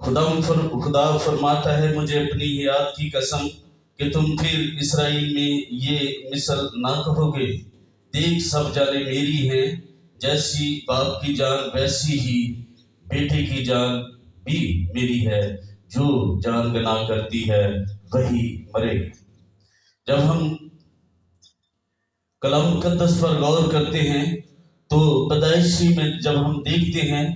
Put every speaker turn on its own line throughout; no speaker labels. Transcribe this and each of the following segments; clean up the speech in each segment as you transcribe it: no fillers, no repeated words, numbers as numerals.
خدا فرماتا ہے مجھے اپنی یاد کی قسم کہ تم پھر اسرائیل میں یہ مثل نہ کہو گے، دیکھ سب جانیں میری ہیں، جیسی باپ کی جان ویسی ہی بیٹے کی جان بھی میری ہے، جو جان گناہ کرتی ہے وہی مرے گی۔ جب ہم کلام مقدس پر غور کرتے ہیں تو پیدائشی میں جب ہم دیکھتے ہیں،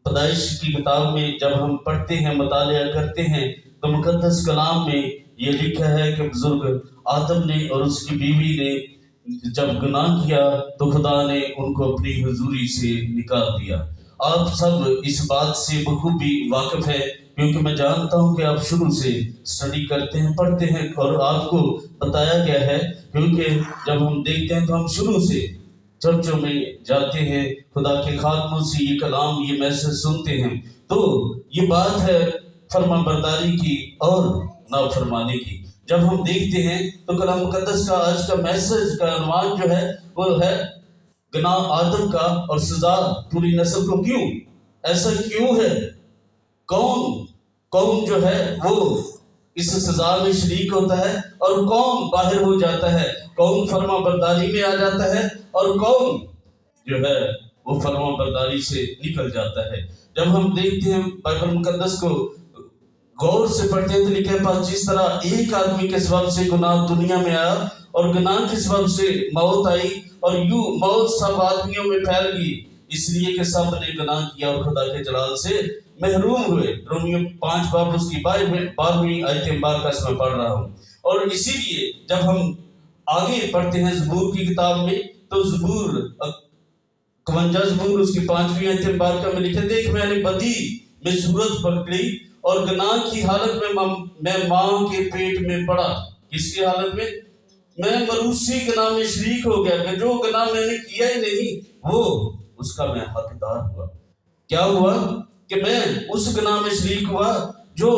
پیدائش کی کتاب میں جب ہم پڑھتے ہیں، مطالعہ کرتے ہیں، تو مقدس کلام میں یہ لکھا ہے کہ بزرگ آدم نے اور اس کی بیوی نے جب گناہ کیا تو خدا نے ان کو اپنی حضوری سے نکال دیا۔ آپ سب اس بات سے بخوبی واقف ہیں، کیونکہ میں جانتا ہوں کہ آپ شروع سے اسٹڈی کرتے ہیں، پڑھتے ہیں، اور آپ کو بتایا گیا ہے، کیونکہ جب ہم دیکھتے ہیں تو ہم شروع سے چرچوں میں جاتے ہیں، خدا کے خادموں سے یہ کلام، یہ میسج سنتے ہیں، تو یہ بات ہے فرما برداری کی اور نافرمانی کی۔ جب ہم دیکھتے ہیں تو کلام مقدس کا آج کا میسج کا عنوان جو ہے وہ ہے گناہ آدم کا اور سزا پوری نسل کو۔ کیوں ایسا کیوں ہے؟ کون جو ہے وہ اس سزا میں شریک ہوتا ہے اور کون باہر ہو جاتا ہے؟ کون فرما برداری میں آ جاتا ہے اور کون جو ہے وہ فرما برداری سے نکل جاتا ہے؟ جب ہم دیکھتے ہیں بائبل مقدس کو غور سے پڑھتے ہیں تو لکھا ہے پاس جس طرح ایک آدمی کے سبب سے گناہ دنیا میں آیا اور گناہ کے سبب سے موت آئی، اور یوں موت سب آدمیوں میں پھیل گئی، اس لیے کہ سب نے گناہ کیا اور خدا کے جلال سے محروم ہوئے۔ رومیو 5 باب اس کی 12ویں آیت مبارکہ میں پڑھ رہا ہوں۔ اور اسی لیے جب ہم آگے پڑھتے ہیں زبور کی کتاب میں تو زبور 52 زبور اس کی 5ویں آیت مبارکہ میں لکھے، دیکھ میں نے بدی میں صورت پکڑی اور گناہ کی حالت میں ماں کے پیٹ میں پڑا۔ کس کی حالت میں؟ میں مروسی گناہ میں شریک ہو گیا کہ جو گناہ میں نے کیا ہی نہیں وہ اس کا میں حقدار ہوا۔ کیا ہوا؟ کہ میں اس گناہ میں شریک ہوا جو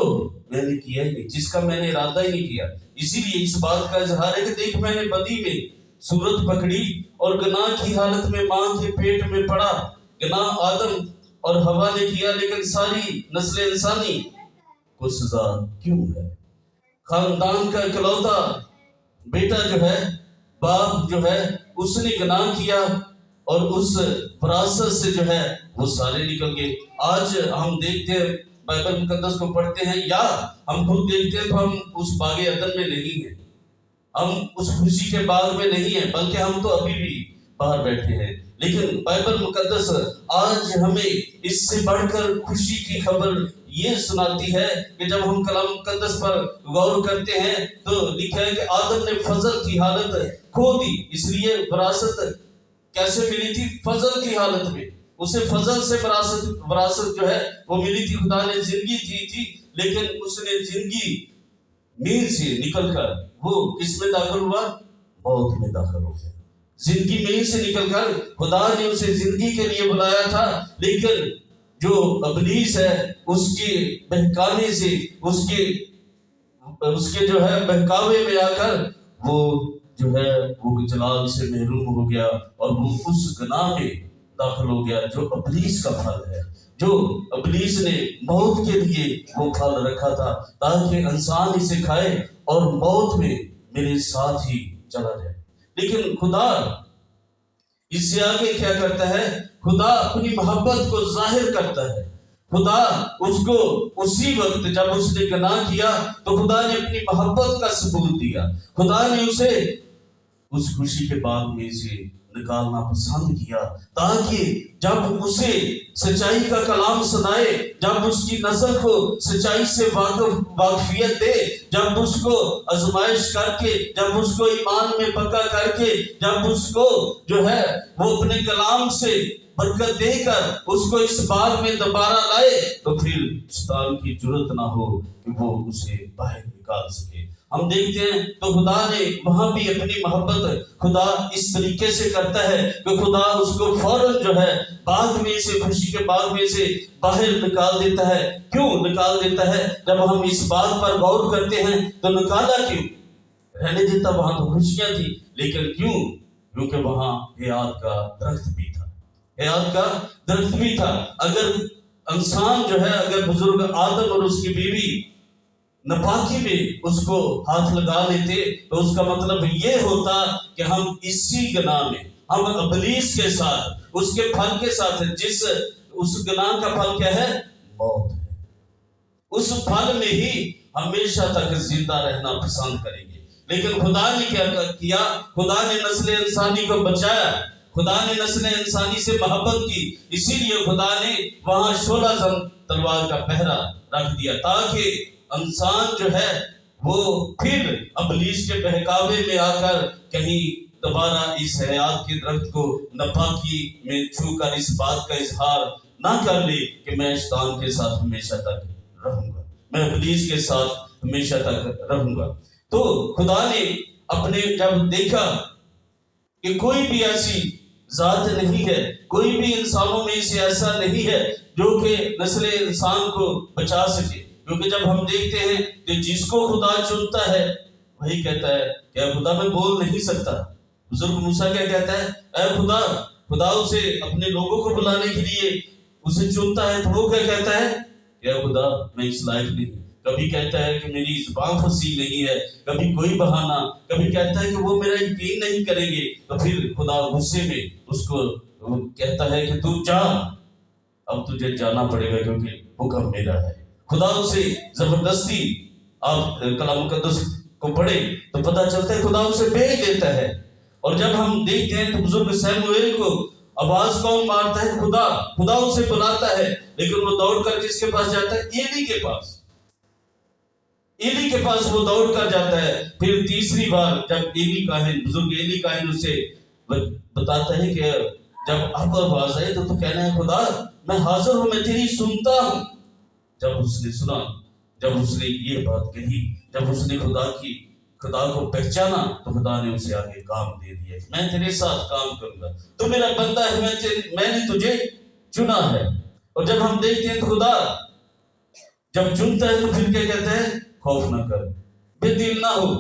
میں نے کیا ہی نہیں، جس کا میں نے ارادہ ہی نہیں کیا۔ اسی لیے اس بات کا اظہار ہے کہ دیکھ میں نے بدی میں صورت پکڑی اور گناہ کی حالت میں ماں کے پیٹ میں پڑا۔ گناہ آدم اور حوا نے کیا، لیکن ساری نسل انسانی کو سزا کیوں ہے؟ خاندان کا اکلوتا بیٹا جو ہے، باپ جو ہے، اس نے گناہ کیا اور اس وراثت سے جو ہے وہ سارے نکل گئے۔ آج ہم دیکھتے ہیں بائبل مقدس کو پڑھتے ہیں یا ہم خود دیکھتے ہیں تو ہم اس باغ عدن میں نہیں ہیں، ہم اس خوشی کے باغ میں نہیں ہیں، بلکہ ہم تو ابھی بھی باہر بیٹھے ہیں۔ لیکن بائبل مقدس آج ہمیں اس سے بڑھ کر خوشی کی خبر یہ سناتی ہے کہ جب ہم کلام مقدس پر غور کرتے ہیں تو لکھا ہے کہ آدم نے فضل کی حالت کھو دی، اس لیے وراثت کیسے ملی تھی؟ فضل کی حالت میں اسے فضل سے وراثت جو ہے وہ ملی تھی۔ خدا نے زندگی دی تھی، لیکن اس نے زندگی میر سے نکل کر وہ کس میں داخل ہوا؟ موت میں داخل ہو گیا۔ زندگی میر سے نکل کر خدا نے اسے زندگی کے لیے بلایا تھا، لیکن جو ابلیس ہے اس کے بہکانے سے، اس کے جو ہے بہکاوے میں آ کر وہ جو ہے وہ جلال سے محروم ہو گیا اور وہ اس گناہ میں داخل ہو گیا جو ابلیس کا پھل ہے، جو ابلیس نے موت کے لیے وہ پھل رکھا تھا تاکہ انسان اسے کھائے اور موت میں میرے ساتھ ہی چلا جائے۔ لیکن خدا اس سے آگے کیا کرتا ہے؟ خدا اپنی محبت کو ظاہر کرتا ہے۔ خدا اس کو اسی وقت جب اس نے گناہ کیا تو خدا نے اپنی محبت کا ثبوت دیا۔ خدا نے اسے اس خوشی کے باغ میں سے نکالنا پسند کیا تاکہ جب اسے سچائی کا کلام سنائے، جب اس کی نسل کو سچائی سے واقفیت دے، جب اس کو آزمائش کر کے، جب اس کو ایمان میں پکا کر کے، جب اس کو جو ہے وہ اپنے کلام سے برکت دے کر اس کو اس باغ میں دوبارہ لائے تو پھر شیطان کی جرت نہ ہو کہ وہ اسے باہر نکال سکے۔ ہم دیکھتے ہیں تو خدا نے وہاں بھی اپنی محبت خدا اس طریقے سے کرتا ہے کہ خدا اس کو فوراً جو ہے باغ میں سے، خوشی کے باغ میں سے باہر نکال دیتا ہے۔ کیوں نکال دیتا ہے؟ جب ہم اس بات پر غور کرتے ہیں تو نکالا کیوں؟ رہنے دیتا، وہاں تو خوشیاں تھی، لیکن کیوں؟ کیونکہ وہاں حیات کا درخت بھی تھا، حیات کا درخت بھی تھا۔ انسان جو ہے اگر بزرگ آدم اور اس کی بیوی ناپاکی میں اس کو ہاتھ لگا لیتے تو اس کا مطلب یہ ہوتا کہ ہم اسی گناہ میں، ہم ابلیس کے ساتھ، اس کے پھل کے ساتھ، جس اس گناہ کا پھل کیا ہے؟ موت ہے۔ اس پھل میں ہی ہمیشہ تک زندہ رہنا پسند کریں گے۔ لیکن خدا نے کیا کیا؟ خدا نے نسل انسانی کو بچایا، خدا نے نسل انسانی سے محبت کی، اسی لیے خدا نے وہاں شعلہ زن تلوار کا پہرا رکھ دیا تاکہ انسان جو ہے وہ پھر ابلیس کے بہکاوے میں آ کر کہیں دوبارہ اس حیات کے درخت کو ناپاکی میں چھو کر اس بات کا اظہار نہ کر لے کہ میں شیطان کے ساتھ ہمیشہ تک رہوں گا، میں ابلیس کے ساتھ ہمیشہ تک رہوں گا۔ تو خدا نے اپنے جب دیکھا کہ کوئی بھی ایسی ذات نہیں ہے، کوئی بھی انسانوں میں سے ایسا نہیں ہے جو کہ نسل انسان کو بچا سکے، کیونکہ جب ہم دیکھتے ہیں کہ جس کو خدا چنتا ہے وہی کہتا ہے کہ اے خدا میں بول نہیں سکتا۔ بزرگ موسیٰ کیا کہتا ہے؟ اے خدا اسے اپنے لوگوں کو بلانے کے لیے اسے چنتا ہے تو وہ کیا کہتا ہے کہ اے خدا میں اس لائق نہیں۔ کبھی کہتا ہے کہ میری زبان فصیح نہیں ہے، کبھی کوئی بہانہ، کبھی کہتا ہے کہ وہ میرا یقین نہیں کریں گے، تو پھر خدا غصے میں اس کو کہتا ہے کہ تو جا، اب تجھے جانا پڑے گا کیونکہ حکم میرا ہے۔ خدا اسے زبردستی، آپ کلام مقدس کو پڑھے تو پتہ چلتا ہے خدا اسے بھیج دیتا ہے۔ اور جب ہم دیکھتے ہیں تو بزرگ سیموئیل کو آواز کون مارتا ہے؟ خدا اسے بلاتا ہے، لیکن وہ دوڑ کر کس کے پاس جاتا ہے؟ ایلی کے پاس۔ ایلی کے پاس وہ دوڑ کر جاتا ہے۔ پھر تیسری بار جب ایلی کاہن، بزرگ ایلی کاہن اسے بتاتا ہے کہ جب اب آواز آئے تو کہنا ہے خدا میں حاضر ہوں، میں تیری سنتا ہوں۔ جب اس نے سنا، جب اس نے یہ بات کہی، جب اس نے خدا کو پہچانا تو خدا نے اسے آگے کام دے دیا، میں تیرے ساتھ کام کروں گا، تو میرا بندہ ہے، میں نے تجھے چنا ہے۔ اور جب ہم دیکھتے ہیں تو خدا جب چنتا ہے تو پھر کیا کہتا ہے؟ خوف نہ کر، بے دل نہ ہو۔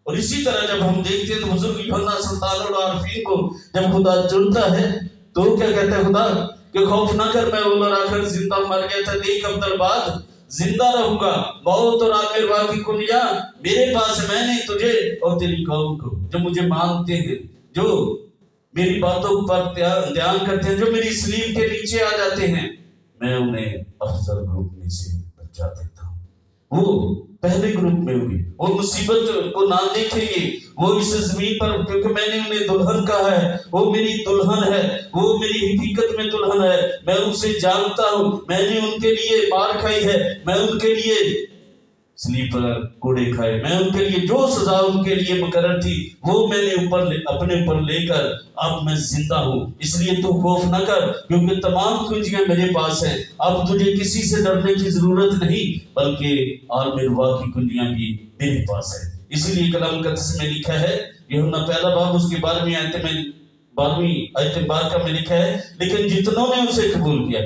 اور اسی طرح جب ہم دیکھتے ہیں تو بزرگ یوحنا سلطان العارفین کو جب خدا چنتا ہے تو کیا کہتا ہے خدا کہ خوف نہ کر، میں اول اور آخر زندہ مر گیا تھا، دیکھ اب در بعد زندہ رہوں گا، موت اور آخر کی کنیا میرے پاس ہے، میں نے تجھے اور تیری قوم کو جو مجھے مانتے ہیں، جو میری باتوں پر دھیان کرتے ہیں، جو میری سلیب کے نیچے آ جاتے ہیں، میں انہیں افضل گروپ میں سے بچا دیتا ہوں۔ وہ پہلے گروپ میں ہوگی، وہ مصیبت کو نہ دیکھیں گے، وہ اس زمین پر، کیونکہ میں نے انہیں دلہن کہا ہے، وہ میری دلہن ہے، وہ میری حقیقت میں دلہن ہے، میں اسے جانتا ہوں، میں نے ان کے لیے مار کھائی ہے، میں ان کے لیے سلیپ پر کوڑے کھائے، میں ان کے لیے جو سزا ان کے لیے مقرر تھی وہ میں نے اپنے اوپر لے کر اب میں زندہ ہوں، اس لیے تو خوف نہ کر، کیونکہ تمام کنجیاں میرے پاس ہیں، اب تجھے کسی سے ڈرنے کی ضرورت نہیں، بلکہ عالم روا کی کنجیاں بھی میرے پاس ہیں۔ اسی لیے کلام مقدس میں لکھا ہے، یوحنا پہلا باب اس کی 12ویں آیت مبارکہ میں لکھا ہے، لیکن جتنوں نے اسے قبول کیا،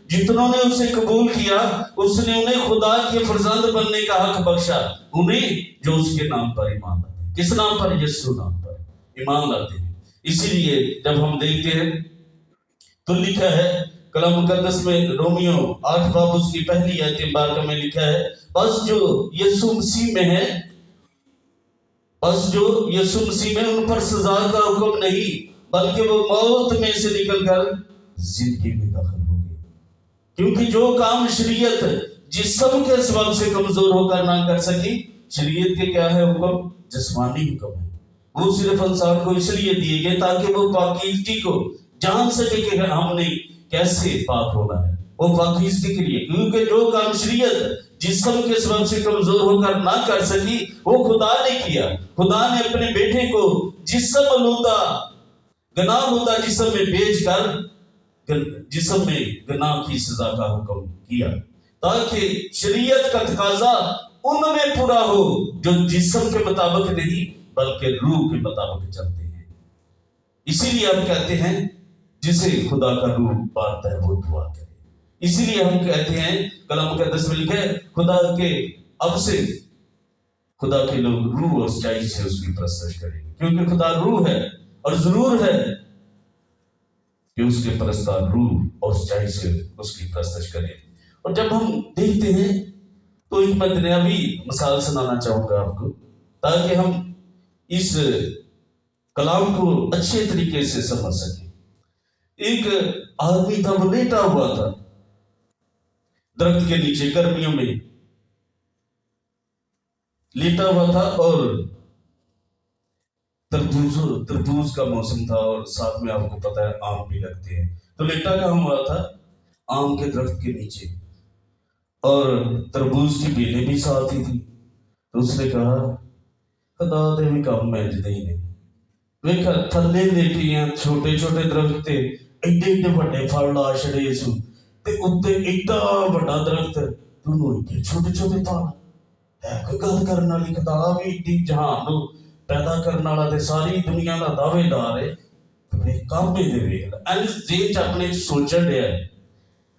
جتنوں نے اسے قبول کیا، اس نے انہیں خدا کے فرزند بننے کا حق بخشا، انہیں جو اس کے نام پر ایمان لاتے ہیں۔ کس نام پر؟ یسوع نام پر ایمان لاتے ہیں۔ اسی لیے جب ہم دیکھتے ہیں تو لکھا ہے کلام مقدس میں، رومیو 8 باب اس کی پہلی آیت مبارکہ میں لکھا ہے، بس جو یسوع مسیح میں ہے، ان پر سزا کا حکم نہیں، بلکہ وہ موت میں سے نکل کر زندگی میں داخل ہو گئے، کیونکہ جو کام شریعت جسم کے سبب سے کمزور ہو کر نہ کر سکی، شریعت کے کیا ہے حکم؟ جسمانی حکم ہے، وہ صرف انسان کو اس لیے دیے گئے تاکہ وہ پاکیزگی کو جان سکے کہ ہم نے کیسے پاک ہونا ہے، وہ پاکیزگی کے لیے، کیونکہ جو کام شریعت جسم کے سبب سے کمزور ہو کر نہ کر سکی وہ خدا نے کیا۔ خدا نے اپنے بیٹے کو جسم آلودہ، گناہ آلودہ جسم میں بھیج کر جسم میں گناہ کی سزا کا حکم کیا، تاکہ شریعت کا تقاضا ان میں پورا ہو جو جسم کے مطابق نہیں بلکہ روح کے مطابق چلتے ہیں۔ اسی لیے ہم کہتے ہیں جسے خدا کا روح بانٹتا ہے وہ دعا کرے۔ اسی لیے ہم کہتے ہیں کلام مقدس میں لکھا ہے خدا کے اب سے خدا کے لوگ روح اور سچائی سے اس کی پرستش کریں گے، کیونکہ خدا روح ہے، اور ضرور ہے کہ اس کے پرستار روح اور سچائی سے اس کی پرستش کریں۔ اور جب ہم دیکھتے ہیں تو ایک میں دنیاوی مثال سنانا چاہوں گا آپ کو، تاکہ ہم اس کلام کو اچھے طریقے سے سمجھ سکیں۔ ایک آدمی تھا، وہ لیٹا ہوا تھا درخت کے نیچے، گرمیوں میں لیٹا ہوا تھا، اور تربوز کا موسم تھا، اور ساتھ میں آپ کو پتا ہے آم بھی لگتے ہیں۔ تو لیٹا کہاں ہوا تھا؟ آم کے درخت کے نیچے، اور تربوز کی بیلیں بھی ساتھ ہی تھی۔ تو اس نے کہا خدا دے بھی کام میں جدے ہی نہیں ویکھا تھلے لیٹی ہیں چھوٹے چھوٹے درخت تے ایڈے ایڈے بڑے پھل لا چھڑے سو، تے اتنے ایڈا بڑا درخت دونوں ایڈے چھوٹے چھوٹے پھل ہے۔ کوئی گل کرنے والی خدا بھی ایڈی جہان نو پیدا کرنے والا تے ساری دنیا دا دعوے دار ہے، تے کام دے ویکھ این ذہن چ اپنے سوچن ڈیا ہے۔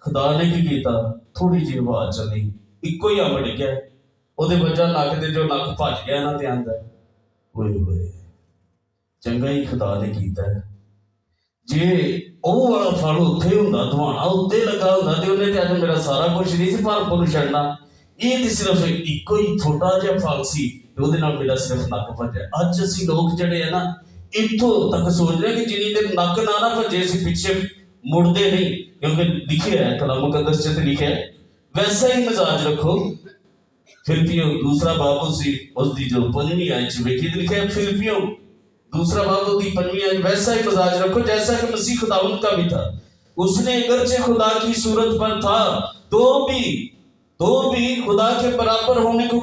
خدا نے کی کیتا؟ تھوڑی جی ہوا چلی، ایکو ہی امڑ گیا، وہ وجہ نک دے جو نک بھج گیا نا تے آندا ہوئے ہوئے چنگا ہی خدا نے کیتا ہے۔ جے او والا پھل اتھے ہوندا، دھوانا اتنے لگا ہوندا تے انہیں تے اج میرا سارا کچھ نہیں سی پھل پھول چھڑنا۔ یہ تے صرف ایکو ہی چھوٹا جہا پھل سی تے وہ میرا صرف نک بھجیا۔ اج اسی لوگ جڑے ہیں نا اتوں تک سوچ رہے کہ جنی دیر نک نہ بھجے سی پیچھے مڑتے نہیں، کیونکہ لکھے ہے کلام مقدس سے لکھے ہے ویسا ہی مزاج رکھو۔ فلپیوں دوسرا باب اس دی جو 5ویں آیت ویکھی لکھا ہے، فلپیوں دوسرا باب اس دی 5ویں آیت، ویسا ہی مزاج رکھو جیسا کہ مسیح خداوند کا بھی تھا۔ اس نے اگرچہ خدا کی صورت پر تھا تو بھی خدا کے برابر ہونے کو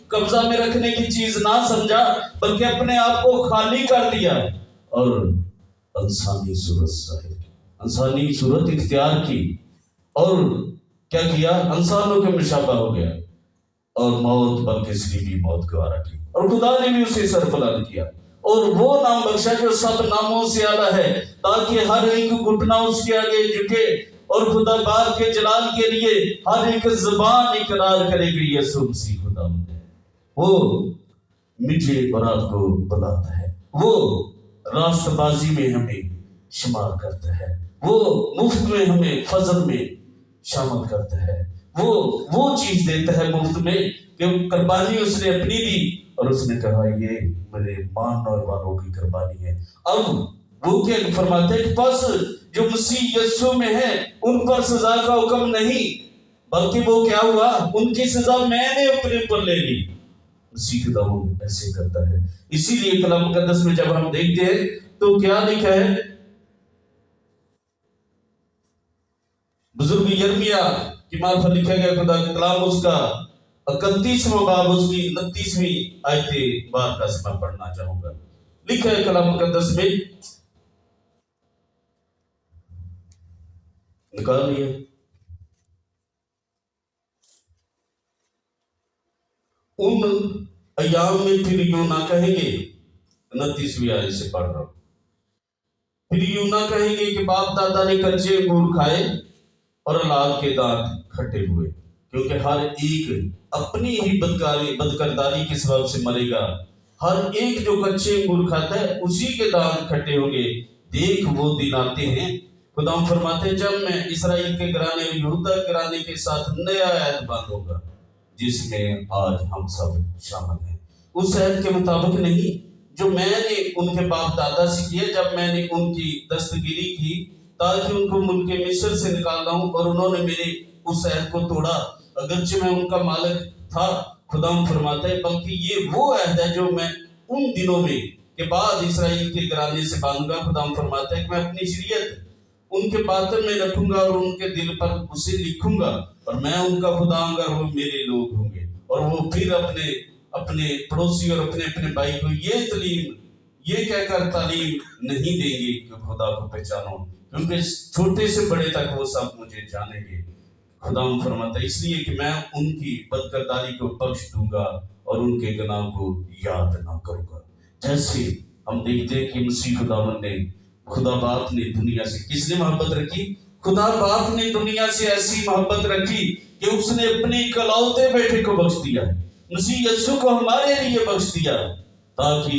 قبضہ میں رکھنے کی چیز نہ سمجھا، بلکہ اپنے آپ کو خالی کر دیا اور انسانی صورت اختیار کی، اور کیا کیا؟ انسانوں کے مشابہ ہو گیا، اور موت بلکہ صلیبی موت گوارا کی، اور خدا نے بھی اسے سربلند کیا اور وہ نام بخشا جو سب ناموں سے اعلیٰ ہے، تاکہ ہر ایک گھٹنا اس کے آگے جھکے اور خدا باپ کے جلال کے لیے ہر ایک زبان اقرار کرے کہ یسوع مسیح خداوند ہے۔ وہ مجھے اور آپ کو بلاتا ہے، وہ راست بازی میں ہمیں شمار کرتا ہے، وہ مفت میں ہمیں فضل میں شامل کرتا ہے، وہ چیز دیتا ہے مفت میں کہ قربانی اس نے اپنی دی، اور اس نے کہا یہ میرے ماننے والوں کی قربانی ہے۔ اب وہ کیا فرماتے ہیں؟ پس جو مسیح یسوع میں ہے ان پر سزا کا حکم نہیں، بلکہ وہ کیا ہوا؟ ان کی سزا میں نے اپنے پر لے لی۔ مسیح خداوند ایسے کرتا ہے۔ اسی لیے کلام مقدس میں جب ہم دیکھتے ہیں تو کیا لکھا ہے؟ بزرگ یرمیا کی معرفت لکھا گیا خدا کا کلام، اس کا 31واں باب اس کی 29ویں آیت بار کا میں پڑھنا چاہوں گا۔ لکھا ہے کلام مقدس میں، نکال لیا، ان ایام میں پھر یوں نہ کہیں گے، 29ویں آیت سے پڑھ رہا ہوں، پھر یوں نہ کہیں گے کہ باپ دادا نے کچے انگور کھائے اور اولاد کے دانت کھٹے ہوئے، کیونکہ ہر ایک اپنی ہی بدکرداری کے سبب سے مرے گا۔ ہر ایک جو کچے انگور کھاتا ہے اسی کے دانت کھٹے ہوں گے۔ دیکھ وہ دن آتے ہیں، خدا فرماتے ہیں، جب میں اسرائیل کے گھرانے اور یہودا کے گھرانے کے ساتھ نیا عہد باندھوں گا جس میں آج ہم سب شامل ہیں، اس عہد کے مطابق نہیں جو میں نے ان کے باپ دادا سے کیا جب میں نے ان کی دستگیری کی تاکہ ان کو ملک مصر سے نکالا ہوں، اور انہوں نے میرے اس عہد کو توڑا اگرچہ میں ان کا مالک تھا۔ خدا فرماتا ہے بلکہ یہ وہ عہد ہے جو میں ان دنوں میں کے بعد اسرائیل کے گھرانے سے باندھوں گا۔ خدا فرماتا ہے کہ میں اپنی شریعت ان کے باطن میں رکھوں گا اور ان کے دل پر اسے لکھوں گا، اور میں ان کا خدا ہوں گا، وہ میرے لوگ ہوں گے۔ اور وہ پھر اپنے پڑوسی اور اپنے بھائی کو یہ کہہ کر تعلیم نہیں دیں گے کہ خدا کو پہچانو، کیونکہ چھوٹے سے بڑے تک وہ سب مجھے جانیں گے۔ خدا فرماتا ہے اس لیے کہ میں ان کی بدکرداری کو بخش دوں گا اور ان کے گناہ کو یاد نہ کروں گا۔ جیسے ہم دیکھتے ہیں کہ مسیح خداوند نے، خدا باپ نے دنیا سے کس نے محبت رکھی؟ خدا باپ نے دنیا سے ایسی محبت رکھی کہ اس نے اپنے اکلوتے بیٹے کو بخش دیا، مسیح یسوع کو ہمارے لیے بخش دیا، تاکہ